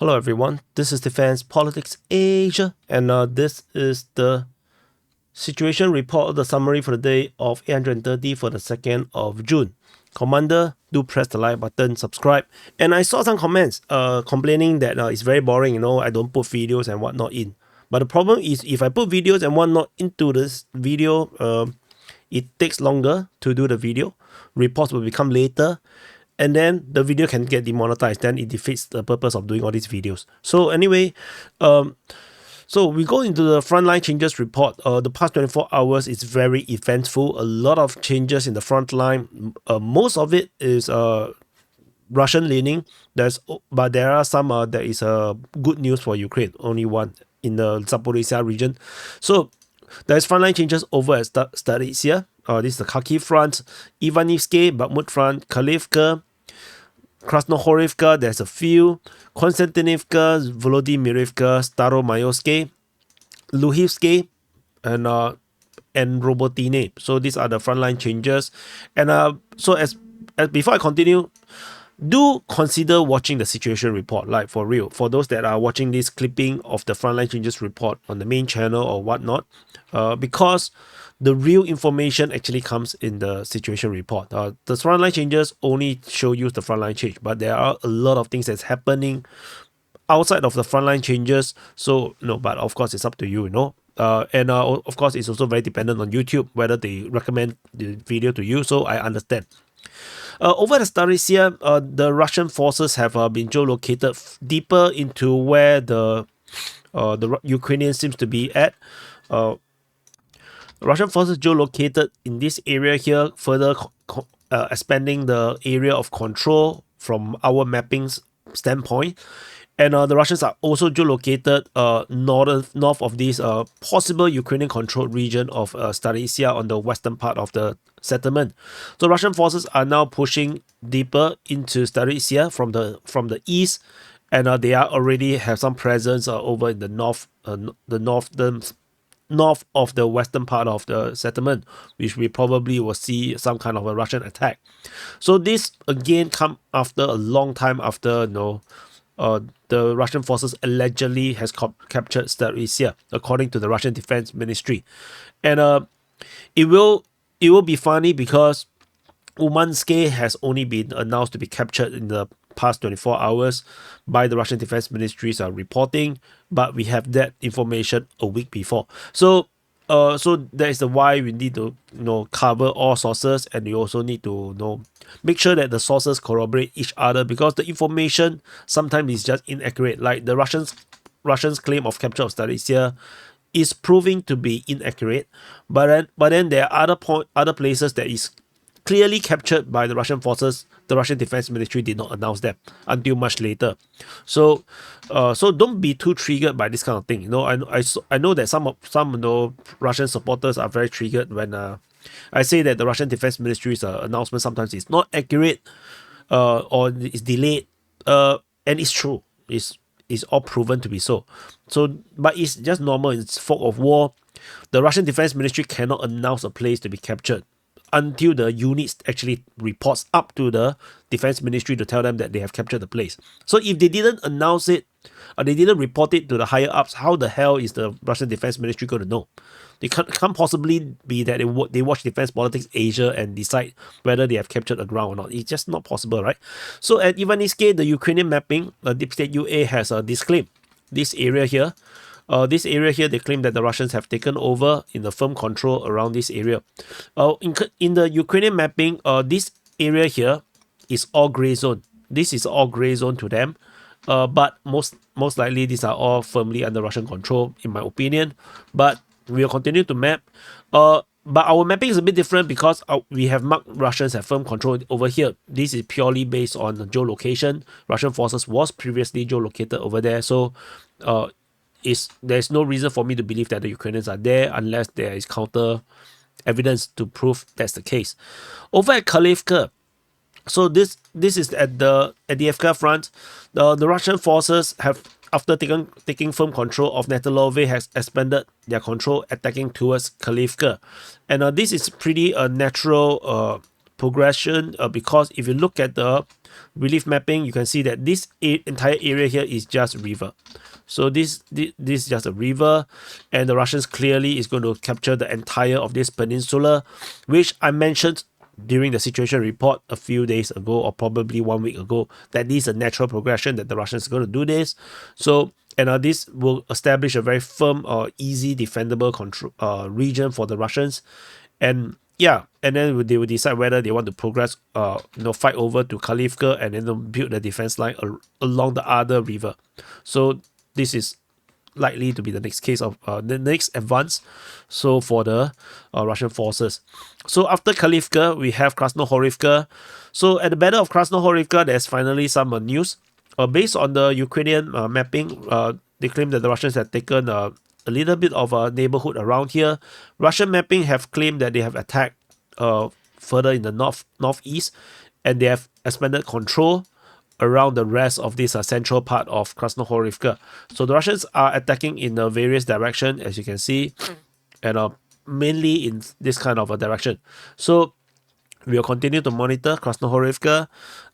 Hello everyone, this is Defense Politics Asia, and this is the situation report, the summary for the day of 830 for the 2nd of June. Commander, do press the like button, subscribe. And I saw some comments complaining that it's very boring, I don't put videos and whatnot in. But the problem is if I put videos and whatnot into this video, it takes longer to do the video. Reports will become later. And then the video can get demonetized. Then it defeats the purpose of doing all these videos. So anyway, so we go into the frontline changes report. The past 24 hours is very eventful. A lot of changes in the front line. Most of it is Russian leaning. But there are some that is good news for Ukraine. Only one in the Zaporizhzhia region. So there's frontline changes over at Zaporizhzhia. This is the Kharkiv Front, Siversk-Bakhmut Front, Karlivka, Krasnohorivka, there's a few, Konstantinivka, Volodymyrivka, Staromayorsk, Luhivsk, and Robotine. So these are the frontline changes. And so as before I continue, do consider watching the situation report, like for real. For those that are watching this clipping of the frontline changes report on the main channel or whatnot, because the real information actually comes in the situation report. The frontline changes only show you the frontline change, but there are a lot of things that's happening outside of the frontline changes. So but of course it's up to you, and of course it's also very dependent on YouTube whether they recommend the video to you. So I understand. Over at Zaporizhzhia, the Russian forces have been geolocated deeper into where the Ukrainians seems to be at. Russian forces geolocated in this area here, further expanding the area of control from our mappings standpoint. And the Russians are also geolocated north of this possible Ukrainian controlled region of Zaporizhzhia on the western part of the settlement. So Russian forces are now pushing deeper into Zaporizhzhia from the east, and they are already have some presence over in the north of the western part of the settlement, which we probably will see some kind of a Russian attack. So this again come after a long time after the Russian forces allegedly has captured Zaporizhzhia, according to the Russian Defense Ministry. And it will be funny because Umansk has only been announced to be captured in the past 24 hours by the Russian Defense Ministry's reporting, but we have that information a week before. So that is the why we need to cover all sources, and we also need to make sure that the sources corroborate each other, because the information sometimes is just inaccurate. Like the Russians claim of capture of Zaporizhzhia is proving to be inaccurate, but then there are other places that is clearly captured by the Russian forces. The Russian Defense Ministry did not announce them until much later. So don't be too triggered by this kind of thing. I know that some Russian supporters are very triggered when I say that the Russian Defense Ministry's announcement sometimes is not accurate or is delayed. And it's true. It's all proven to be so. But it's just normal. It's fog of war. The Russian Defense Ministry cannot announce a place to be captured until the units actually reports up to the Defense Ministry to tell them that they have captured the place. So if they didn't announce it, or they didn't report it to the higher ups, how the hell is the Russian Defense Ministry going to know? It can't possibly be that they watch Defense Politics Asia and decide whether they have captured the ground or not. It's just not possible, right? So at Ivaniske, the Ukrainian mapping, Deep State UA has disclaimed this area here. They claim that the Russians have taken over in the firm control around this area. In the Ukrainian mapping, this area here is all gray zone. This is all gray zone to them. But most likely these are all firmly under Russian control, in my opinion. But we will continue to map. But our mapping is a bit different because we have marked Russians have firm control over here. This is purely based on geolocation. Russian forces was previously geolocated over there. So there's no reason for me to believe that the Ukrainians are there unless there is counter evidence to prove that's the case. Over at Karlivka, so this is at the Avdiivka front. The Russian forces have, after taking firm control of Netelove, has expanded their control, attacking towards Karlivka. And this is pretty a natural progression because if you look at the relief mapping, you can see that this entire area here is just river. So this is just a river, and the Russians clearly is going to capture the entire of this peninsula, which I mentioned during the situation report a few days ago, or probably 1 week ago, that this is a natural progression that the Russians are going to do this. So, and this will establish a very firm or easy defendable control region for the Russians. And yeah, and then they will decide whether they want to progress, fight over to Karlivka and then build the defense line along the other river. So this is likely to be the next case of the next advance. So for the Russian forces. So after Karlivka, we have Krasnohorivka. So at the Battle of Krasnohorivka, there's finally some news. Based on the Ukrainian mapping, they claim that the Russians have taken a little bit of a neighborhood around here. Russian mapping have claimed that they have attacked further in the northeast, and they have expanded control around the rest of this central part of Krasnohorivka. So the Russians are attacking in various directions, as you can see, and mainly in this kind of a direction. So we will continue to monitor Krasnohorivka.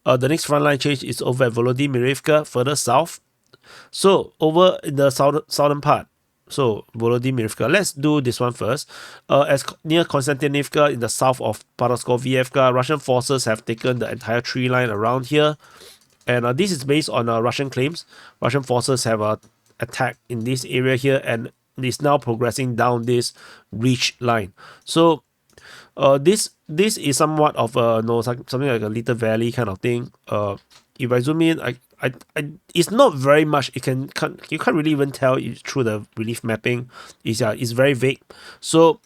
The next frontline change is over at Volodymyrivka, further south. So over in the southern part, so Volodymyrivka, let's do this one first. As near Konstantinivka in the south of Paraskovievka, Russian forces have taken the entire tree line around here. And this is based on Russian claims. Russian forces have attacked in this area here and is now progressing down this ridge line. So this is somewhat of something like a little valley kind of thing. If I zoom in, it's not very much. You can't really even tell through the relief mapping. It's very vague. So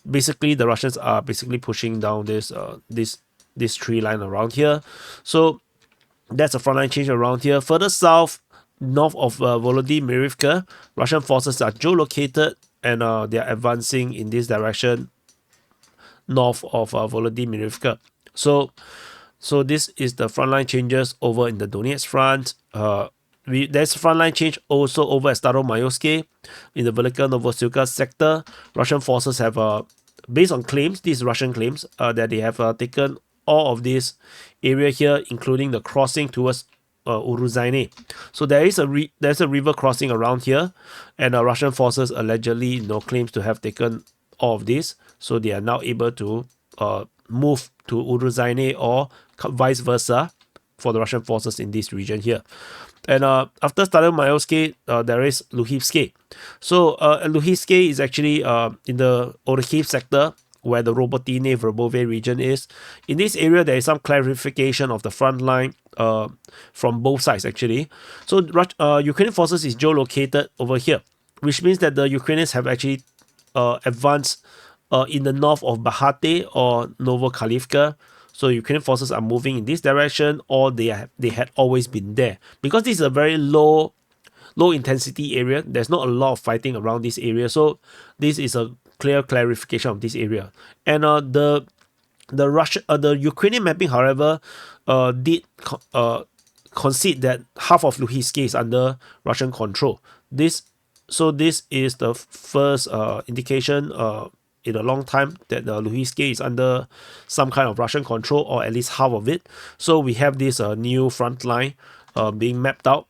basically the Russians are basically pushing down this tree line around here. So that's a frontline change around here. Further south, north of Volodymyrivka, Russian forces are geolocated and they are advancing in this direction north of Volodymyrivka. So this is the frontline changes over in the Donetsk Front. There's a frontline change also over at Staromayoske in the Velika Novosilka sector. Russian forces have, based on claims, these Russian claims, that they have taken all of this area here, including the crossing towards Uruzhaine. So there's a river crossing around here, and Russian forces allegedly claims to have taken all of this. So they are now able to move to Uruzhaine or vice versa for the Russian forces in this region here. And after Staromayoske, there is Luhivske. So Luhivske is actually in the Orkhiv sector, where the Robotine-Verbove region is. In this area, there is some clarification of the front line from both sides, actually. So Ukrainian forces is geolocated over here, which means that the Ukrainians have actually advanced in the north of Bahate or Novokarlivka. So Ukrainian forces are moving in this direction, or they had always been there. Because this is a very low intensity area, there's not a lot of fighting around this area. So this is a clear clarification of this area. And the Ukrainian mapping, however, did concede that half of Luhansk is under Russian control. This is the first indication in a long time that Luhansk is under some kind of Russian control, or at least half of it. So we have this new front line being mapped out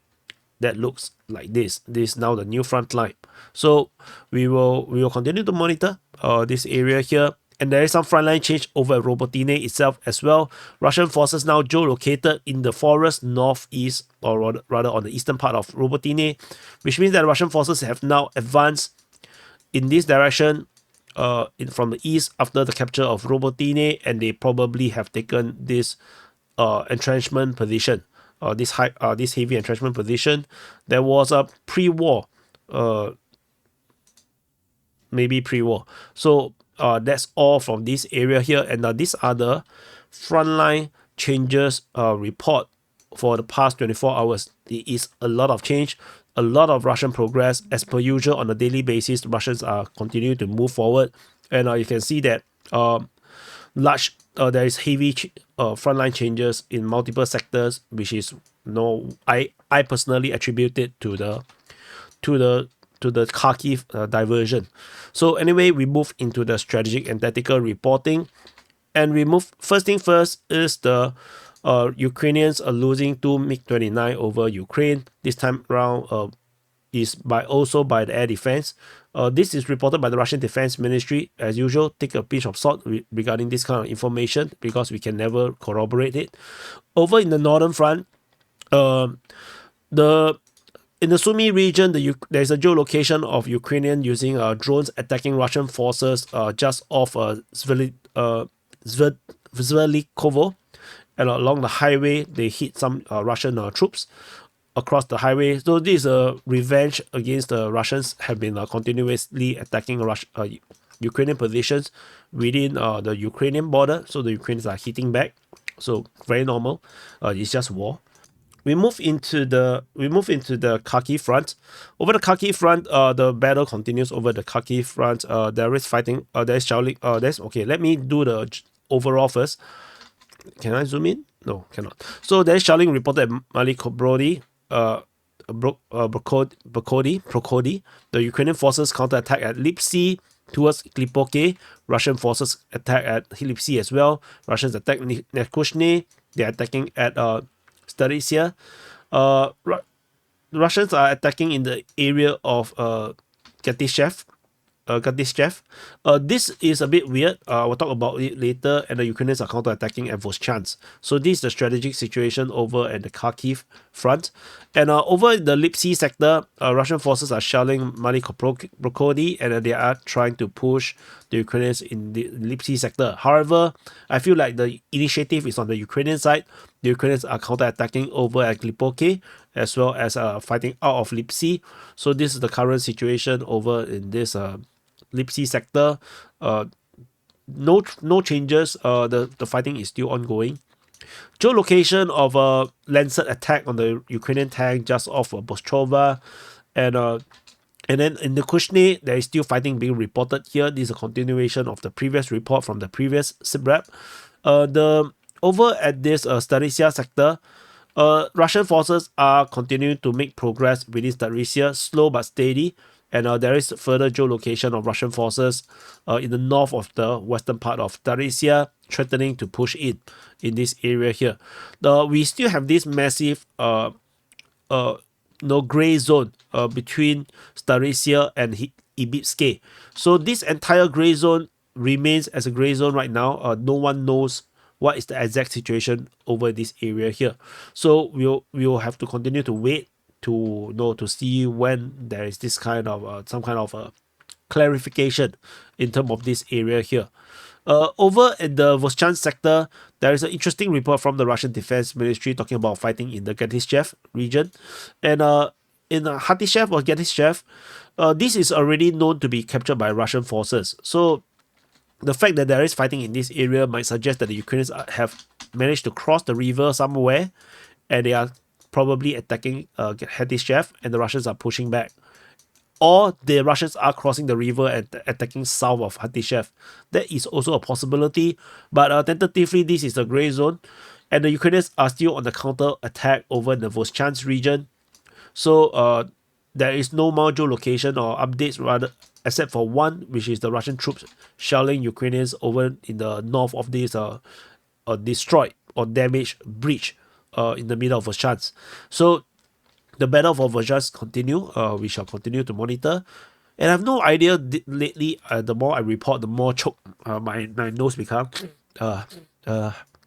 that looks like this. This is now the new front line. So we will continue to monitor this area here. And there is some frontline change over at Robotine itself as well. Russian forces now geolocated in the forest northeast, or rather on the eastern part of Robotine, which means that Russian forces have now advanced in this direction from the east after the capture of Robotine, and they probably have taken this entrenchment position, this heavy entrenchment position. There was a pre-war, maybe pre-war. So that's all from this area here, and these are the frontline changes report for the past 24 hours. There is a lot of change, a lot of Russian progress. As per usual, on a daily basis, the Russians are continuing to move forward, and you can see that there is heavy frontline changes in multiple sectors, which is I personally attribute it to the Kharkiv diversion. So anyway, we move into the strategic and tactical reporting. And we move. First thing first is the Ukrainians are losing 2 MiG-29 over Ukraine. This time around is also by the air defense. This is reported by the Russian Defense Ministry. As usual, take a pinch of salt regarding this kind of information because we can never corroborate it. Over in the northern front, in the Sumy region, there's a geolocation of Ukrainian using drones attacking Russian forces just off Zvelikovo, and along the highway they hit some Russian troops across the highway. So this is a revenge against the Russians have been continuously attacking Ukrainian positions within the Ukrainian border. So the Ukrainians are hitting back. So very normal. It's just war. We move into the Kharkiv front. Over the Kharkiv front, the battle continues over the Kharkiv front. There is fighting. There is shouting. There's okay. Let me do the overall first. Can I zoom in? No, cannot. So there is shouting reported at Brokody. The Ukrainian forces counterattack at Lipsy towards Klipoke. Russian forces attack at Lipsy as well. Russians attack Nekushny. They're attacking at Zaporizhzhia. Russians are attacking in the area of Gatishev. This is a bit weird. We'll talk about it later. And the Ukrainians are counter-attacking at Voschansk. So this is the strategic situation over at the Kharkiv front. And over in the Lipsy sector, Russian forces are shelling Brokody, and they are trying to push the Ukrainians in the Lipsy sector. However, I feel like the initiative is on the Ukrainian side. The Ukrainians are counter-attacking over at Klipoke, as well as fighting out of Lipsy. So this is the current situation over in this Lipsy sector. No changes. The fighting is still ongoing. Geolocation of a Lancet attack on the Ukrainian tank just off of Boschova, and then in the Kushny, there is still fighting being reported here. This is a continuation of the previous report from the previous SITREP. Over at this Zaporizhzhia sector, Russian forces are continuing to make progress within Zaporizhzhia, slow but steady. And there is further geolocation of Russian forces in the north of the western part of Zaporizhzhia, threatening to push in this area here. We still have this massive gray zone between Zaporizhzhia and Avdiivka. So this entire gray zone remains as a gray zone right now. No one knows what is the exact situation over this area here. So we'll have to continue to wait to see when there is this kind of some kind of clarification in terms of this area here. Over in the Voschansk sector, there is an interesting report from the Russian Defense Ministry talking about fighting in the Gatishev region. And in Hatishev or Gatishev, this is already known to be captured by Russian forces. So the fact that there is fighting in this area might suggest that the Ukrainians have managed to cross the river somewhere, and they are probably attacking Hatishev, and the Russians are pushing back. Or the Russians are crossing the river and attacking south of Hatishev. That is also a possibility, but tentatively this is a gray zone, and the Ukrainians are still on the counter attack over the Voschansk region. So there is no more geolocation or updates rather, except for one, which is the Russian troops shelling Ukrainians over in the north of this destroyed or damaged bridge in the middle of Voschansk. So the battle for Voschansk continue. We shall continue to monitor. And I have no idea lately, the more I report, the more choke my nose become.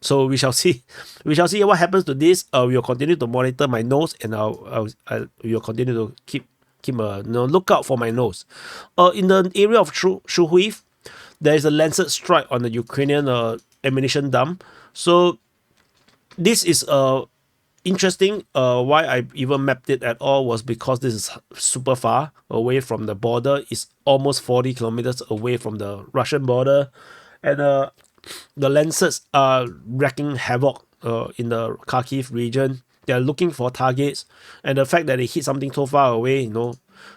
So we shall see. We shall see what happens to this. We will continue to monitor my nose, and we will continue to keep a lookout for my nose. In the area of Shuhuiv, there is a Lancet strike on the Ukrainian ammunition dump. So this is interesting. Why I even mapped it at all was because this is super far away from the border. It's almost 40 kilometers away from the Russian border, and the Lancets are wreaking havoc in the Kharkiv region. They are looking for targets, and the fact that they hit something so far away,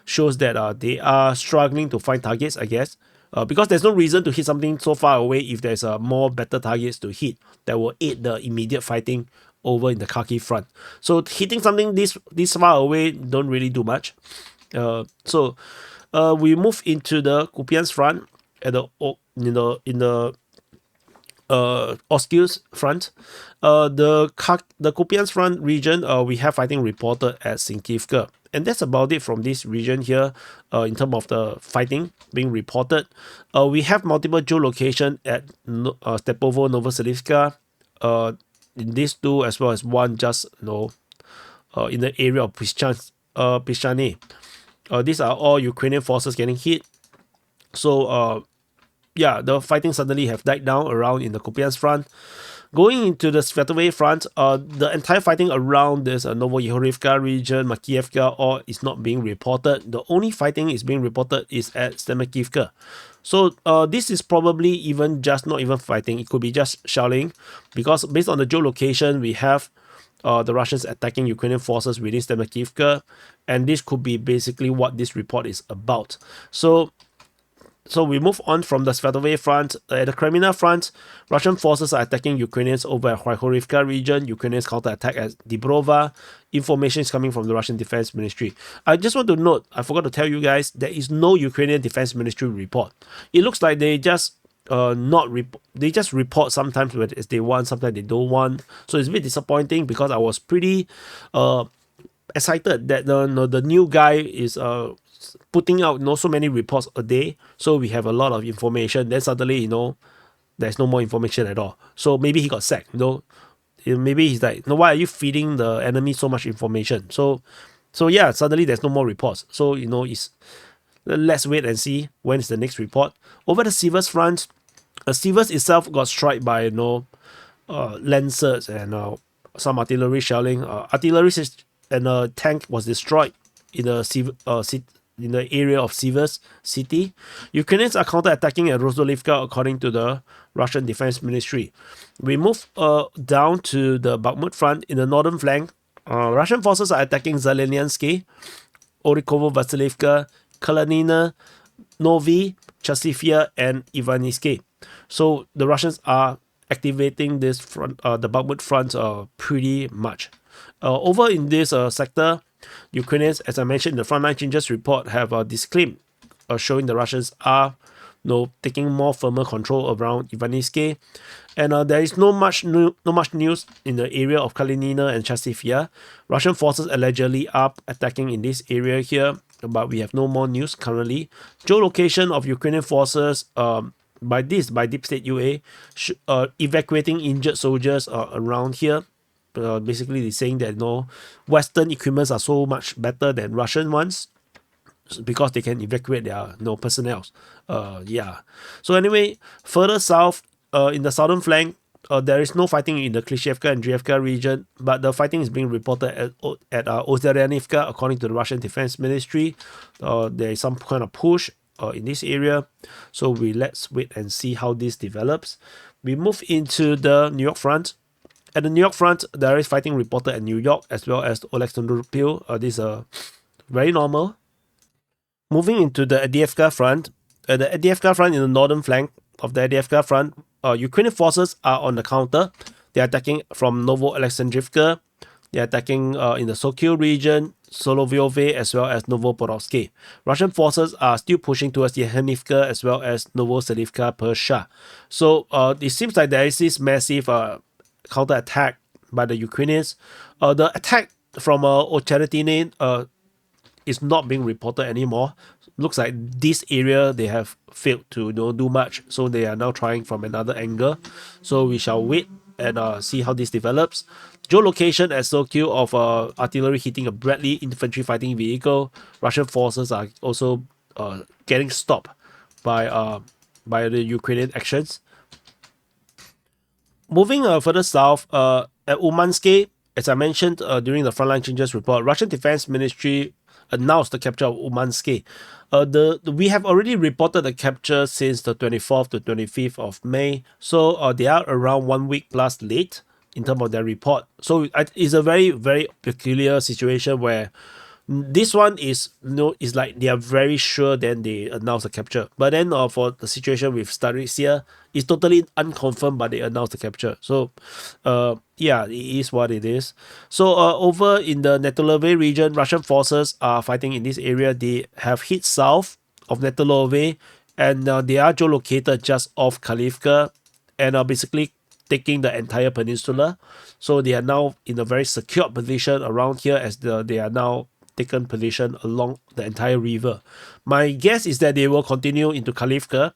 shows that they are struggling to find targets, I guess. Because there's no reason to hit something so far away if there's more better targets to hit that will aid the immediate fighting over in the Kharkiv front. So hitting something this far away don't really do much. So we move into the Kupyansk front at in the Oskil's front. The Kupyansk front region, we have fighting reported at Sinkivka. And that's about it from this region here in terms of the fighting being reported. We have multiple geolocation at Stepovo, Novoselivska, in these two, as well as one just in the area of Pischany. These are all Ukrainian forces getting hit. So yeah, the fighting suddenly have died down around in the Kupyansk front. Going into the Svatove front, the entire fighting around this Novoyehorivka region, Makievka, all is not being reported. The only fighting is being reported is at Stemekivka. So this is probably even just not even fighting. It could be just shelling, because based on the geolocation, we have the Russians attacking Ukrainian forces within Stemekivka, and this could be basically what this report is about. So we move on from the Svatove front. At the Kreminna front, Russian forces are attacking Ukrainians over at Horivka region. Ukrainians counterattack at Dibrova. Information is coming from the Russian Defense Ministry. I just want to note, I forgot to tell you guys, there is no Ukrainian Defense Ministry report. It looks like they just they just report sometimes when they want, sometimes they don't want. So it's a bit disappointing, because I was pretty excited that the new guy is putting out so many reports a day, so we have a lot of information. Then suddenly there's no more information at all. So maybe he got sacked. Maybe he's like, why are you feeding the enemy so much information? So yeah, suddenly there's no more reports. So let's wait and see when is the next report. Over the Siversk front, Siversk itself got struck by lancers and some artillery shelling. Artillery and a tank was destroyed in the area of Siversk city. Ukrainians are counter-attacking at Rozdolivka, according to the Russian Defense Ministry. We move down to the Bakhmut front. In the northern flank, Russian forces are attacking Zeleniansky, Orikovo-Vasilivka, Kreminna, Novi, Chasivia, and Ivaniski. So the Russians are activating this front, the Bakhmut front, pretty much. Over in this sector, Ukrainians, as I mentioned in the Frontline Changes report, have disclaimed, showing the Russians are taking more firmer control around Ivaniski. And there is no much news in the area of Kreminna and Chasivia. Russian forces allegedly are attacking in this area here, but we have no more news currently. Geolocation of Ukrainian forces by Deep State UA, evacuating injured soldiers around here. Basically, they're saying that Western equipments are so much better than Russian ones, because they can evacuate their personnel. Yeah. So anyway, further south, in the southern flank, there is no fighting in the Klishevka and Drievka region, but the fighting is being reported at Ozeryanivka, according to the Russian Defense Ministry. There is some kind of push in this area. So let's wait and see how this develops. We move into the New York front. At the New York front, there is fighting reported at New York as well as Oleksandropil. This is very normal. Moving into the Avdiivka front. At the Avdiivka front, in the northern flank of the Avdiivka front, Ukrainian forces are on the counter. They are attacking from Novo-Alexandrivka. They are attacking in the Sokil region, Solovyove, as well as Novoporovsky. Russian forces are still pushing towards Yehenivka as well as Novoselivka Persha. So it seems like there is this massive counter-attack by the Ukrainians. The attack from Ocheretine is not being reported anymore. Looks like this area they have failed to do much, so they are now trying from another angle. So we shall wait and see how this develops. Geolocation at Sokil of artillery hitting a Bradley infantry fighting vehicle. Russian forces are also getting stopped by the Ukrainian actions. Moving further south, at Umansky, as I mentioned during the Frontline Changes report, Russian Defense Ministry announced the capture of Umansky. We have already reported the capture since the 24th to 25th of May, so they are around 1 week plus late in terms of their report. So it's a very, very peculiar situation where this one is is like they are very sure, then they announce the capture. But then for the situation with Zaporizhzhia, it's totally unconfirmed, but they announce the capture. So yeah, it is what it is. So over in the Netolove region, Russian forces are fighting in this area. They have hit south of Netolove, and they are geolocated just off Karlivka and are basically taking the entire peninsula. So they are now in a very secure position around here, as they are now taken position along the entire river. My guess is that they will continue into Karlivka,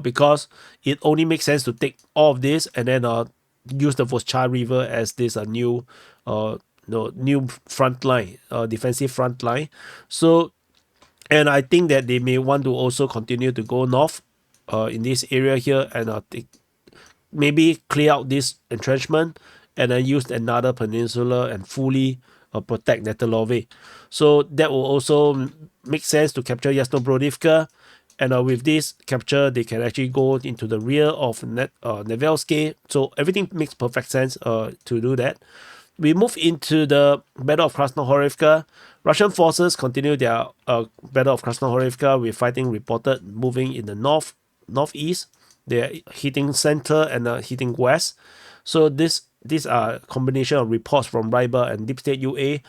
because it only makes sense to take all of this and then use the Voschar River as this new new front line, defensive front line. So, and I think that they may want to also continue to go north in this area here, and maybe clear out this entrenchment and then use another peninsula and fully protect Netelovy. So that will also make sense to capture Yasnobrodivka. And with this capture, they can actually go into the rear of Nevelsky. So everything makes perfect sense to do that. We move into the Battle of Krasnohorivka. Russian forces continue their Battle of Krasnohorivka with fighting reported moving in the northeast. They're hitting center and hitting west. So these are combination of reports from Ryber and Deep State UA.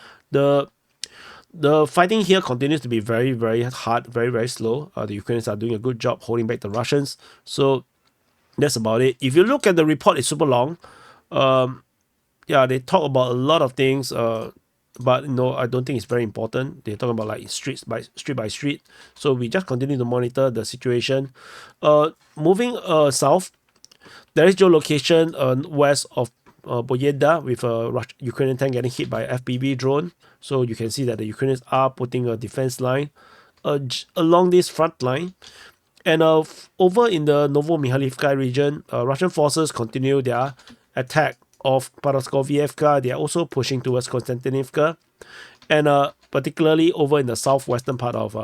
The fighting here continues to be very, very hard, very, very slow. The Ukrainians are doing a good job holding back the Russians. So that's about it. If you look at the report, it's super long. Yeah, they talk about a lot of things, but I don't think it's very important. They talk about like street by street. So we just continue to monitor the situation. Moving south, there is geolocation west of Boyeda with a Ukrainian tank getting hit by FPV drone. So you can see that the Ukrainians are putting a defense line along this front line. And over in the Novo-Mikhailivka region, Russian forces continue their attack of Paraskoviyevka. They are also pushing towards Konstantinivka. And particularly over in the southwestern part of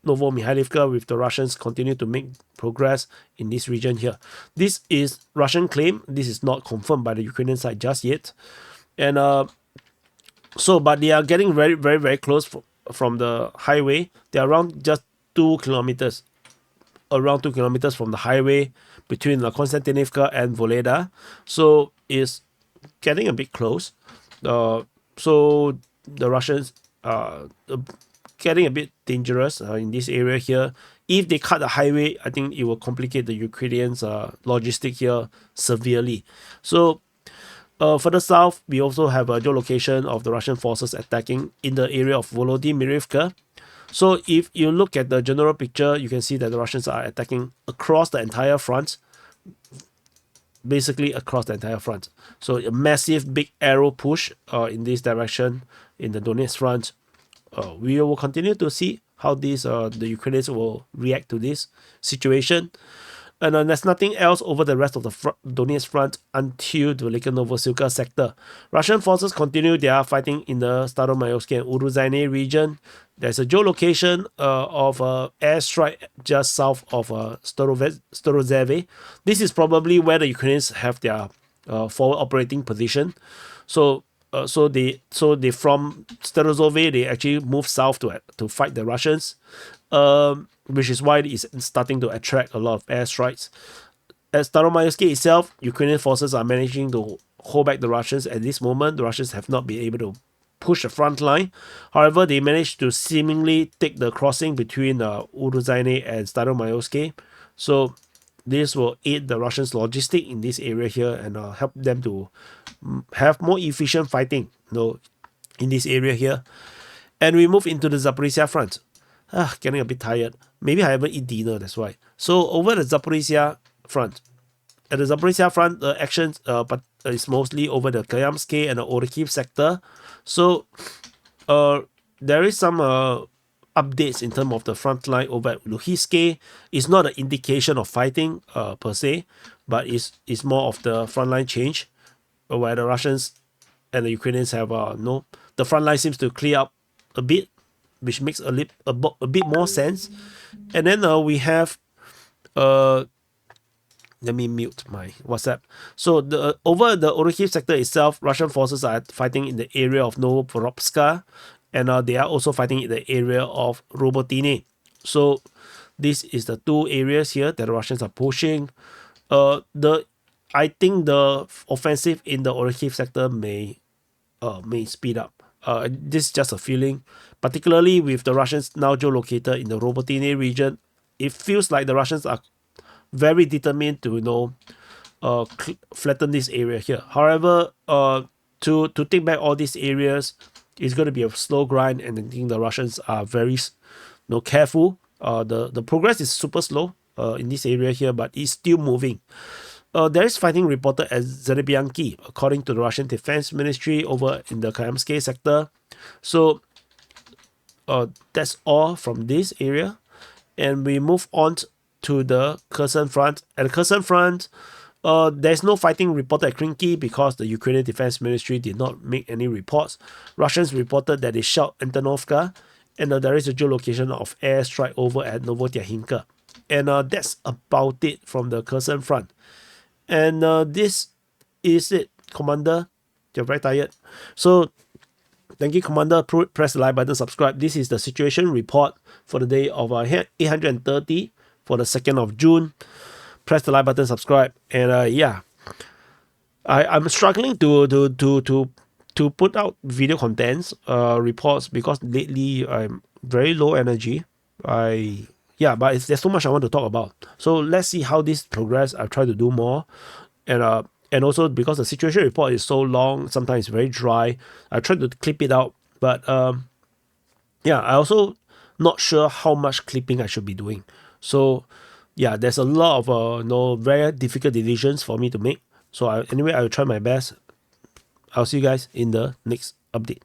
Novo-Mikhailivka, with the Russians continue to make progress in this region here. This is Russian claim. This is not confirmed by the Ukrainian side just yet. And but they are getting very, very, very close from the highway. They are around just 2 kilometers. Around 2 kilometers from the highway between Konstantinivka and Voleda. So it's getting a bit close. So the Russians are getting a bit dangerous in this area here. If they cut the highway, I think it will complicate the Ukrainians' logistic here severely. So further south, we also have a geolocation of the Russian forces attacking in the area of Volodymyrivka. So if you look at the general picture, you can see that the Russians are attacking across the entire front. Basically across the entire front. So a massive big arrow push in this direction in the Donetsk Front. We will continue to see how the Ukrainians will react to this situation. And there's nothing else over the rest of the Donetsk Front until the Velikonovosilka sector. Russian forces continue their fighting in the Staromayorsky and Uruzhaine region. There's a geolocation of airstrike just south of Starozheve. This is probably where the Ukrainians have their forward operating position. So they from Starozheve they actually move south to fight the Russians. Which is why it's starting to attract a lot of airstrikes. At Staromayorsky itself, Ukrainian forces are managing to hold back the Russians at this moment. The Russians have not been able to push the front line. However, they managed to seemingly take the crossing between Uruzhaine and Staromayorsky. So this will aid the Russians' logistic in this area here and help them to have more efficient fighting in this area here. And we move into the Zaporizhzhia front. Getting a bit tired. Maybe I haven't eaten dinner, that's why. So over the Zaporizhzhia front. At the Zaporizhzhia front, the actions but is mostly over the Kupyansk and the Kharkiv sector. So there is some updates in terms of the front line over at Luhansk. It's not an indication of fighting per se, but it's more of the front line change, where the Russians and the Ukrainians have the front line seems to clear up a bit, which makes a bit more sense. And then we have let me mute my WhatsApp. So over the Kharkiv sector itself, Russian forces are fighting in the area of Novoporovska, and they are also fighting in the area of Robotine. So this is the two areas here that the Russians are pushing. I think the offensive in the Kharkiv sector may speed up. This is just a feeling, particularly with the Russians now geolocated in the Robotine region. It feels like the Russians are very determined to flatten this area here. However, to take back all these areas is going to be a slow grind, and I think the Russians are very careful. The progress is super slow in this area here, but it's still moving. There is fighting reported at Zerebianki, according to the Russian Defense Ministry over in the Kupyansk sector. So that's all from this area, and we move on to the Kherson front. At the Kherson front, there's no fighting reported at Krinky because the Ukrainian Defense Ministry did not make any reports. Russians reported that they shot Antonovka, and there is a geolocation of airstrike over at Novotyahinka. And that's about it from the Kherson front. And this is it, Commander. You're very tired. So thank you, Commander. Press the like button, subscribe. This is the situation report for the day of 830 for the 2nd of June. Press the like button, subscribe. And yeah, I'm struggling to put out video contents, reports, because lately I'm very low energy. But there's so much I want to talk about. So let's see how this progress. I'll try to do more. And also because the situation report is so long, sometimes it's very dry, I try to clip it out. But yeah, I also not sure how much clipping I should be doing. So yeah, there's a lot of very difficult decisions for me to make. So anyway, I will try my best. I'll see you guys in the next update.